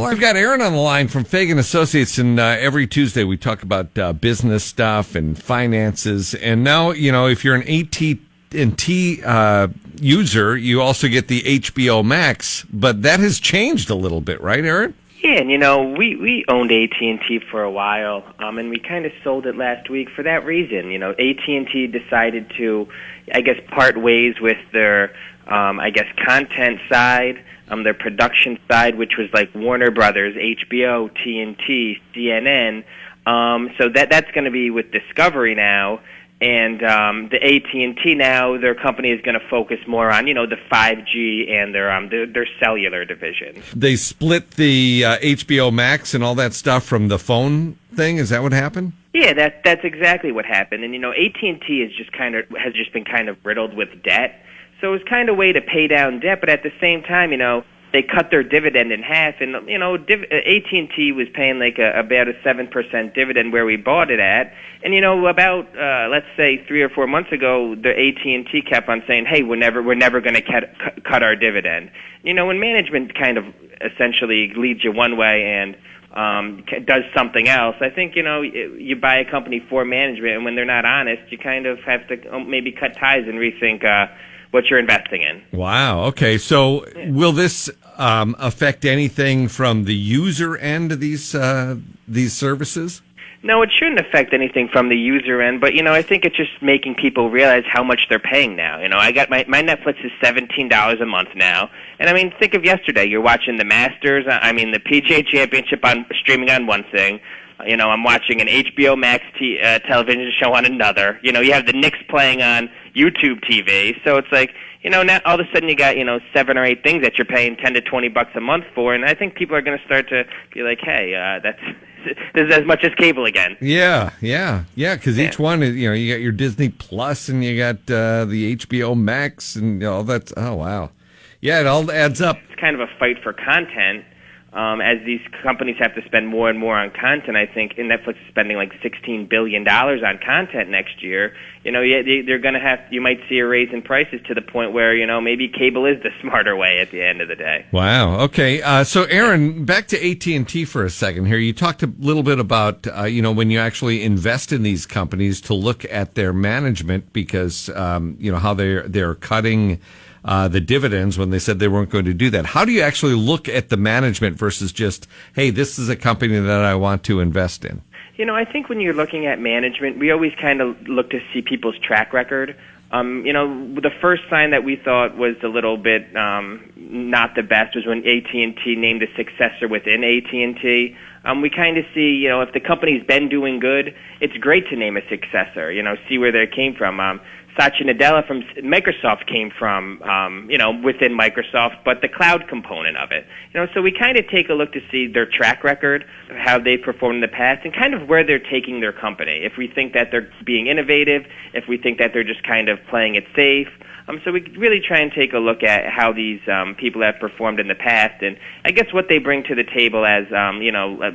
for. We've got Aaron on the line from Fagan Associates, and every Tuesday we talk about business stuff and finances. And now, if you're an AT&T user, you also get the HBO Max, but that has changed a little bit, right, Aaron? Yeah, and we owned AT&T for a while, and we kind of sold it last week for that reason. AT&T decided to, part ways with their, content side, their production side, which was like Warner Brothers, HBO, TNT, CNN. So that's going to be with Discovery now. And the AT&T now, their company is going to focus more on, the 5G and their cellular division. They split the HBO Max and all that stuff from the phone thing. Is that what happened? Yeah, that's exactly what happened. And AT&T has just been kind of riddled with debt. So it was kind of a way to pay down debt, but at the same time, they cut their dividend in half, and AT&T was paying like about a 7% dividend where we bought it at, and about let's say 3 or 4 months ago, the AT&T kept on saying, "Hey, we're never going to cut our dividend." When management kind of essentially leads you one way and does something else, I think you buy a company for management, and when they're not honest, you kind of have to maybe cut ties and rethink what you're investing in. Wow. Okay. So will this affect anything from the user end of these services? No, it shouldn't affect anything from the user end, but I think it's just making people realize how much they're paying now. I got my Netflix is $17 a month now, and think of yesterday. You're watching the Masters, the PGA Championship streaming on one thing. I'm watching an HBO Max television show on another. You have the Knicks playing on YouTube TV. So it's like, now all of a sudden you got, 7 or 8 things that you're paying $10 to $20 a month for. And I think people are going to start to be like, hey, this is as much as cable again. Yeah. Because each one is, you got your Disney Plus and you got the HBO Max and all that. Oh, wow. Yeah, it all adds up. It's kind of a fight for content. As these companies have to spend more and more on content, I think Netflix is spending like $16 billion on content next year. They're going to you might see a raise in prices to the point where, maybe cable is the smarter way at the end of the day. Wow. Okay. So Aaron, back to AT&T for a second here. You talked a little bit about, when you actually invest in these companies to look at their management because, how they're cutting the dividends when they said they weren't going to do that. How do you actually look at the management versus just, hey, this is a company that I want to invest in? I think when you're looking at management, we always kind of look to see people's track record. The first sign that we thought was a little bit not the best was when AT&T named a successor within AT&T. We kind of see, if the company's been doing good, it's great to name a successor, see where they came from. Satya Nadella from Microsoft came from, within Microsoft, but the cloud component of it. So we kind of take a look to see their track record, how they performed in the past, and kind of where they're taking their company. If we think that they're being innovative, if we think that they're just kind of playing it safe. So we really try and take a look at how these people have performed in the past and I guess what they bring to the table as,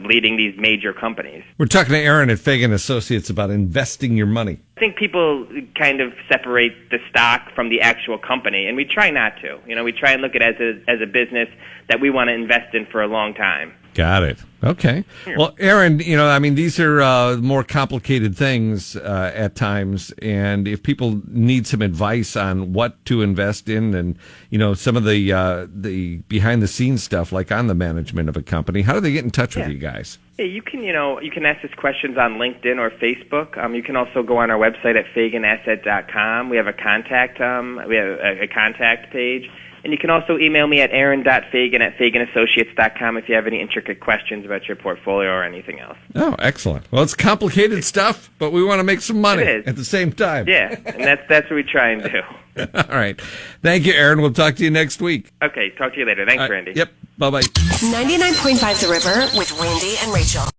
leading these major companies. We're talking to Aaron at Fagan Associates about investing your money. I think people kind of separate the stock from the actual company, and we try not to. We try and look at it as a business that we want to invest in for a long time. Got it. Okay. Well, Aaron, these are more complicated things at times, and if people need some advice on what to invest in and, some of the behind-the-scenes stuff, like on the management of a company, how do they get in touch with you guys? Yeah, you can ask us questions on LinkedIn or Facebook. You can also go on our website at faganasset.com. We have a contact page. And you can also email me at aaron.fagan@faganassociates.com if you have any intricate questions about your portfolio or anything else. Oh, excellent. Well, it's complicated stuff, but we want to make some money at the same time. Yeah, and that's what we try and do. All right. Thank you, Aaron. We'll talk to you next week. Okay, talk to you later. Thanks, Randy. Yep. Bye-bye. 99.5 The River with Randy and Rachel.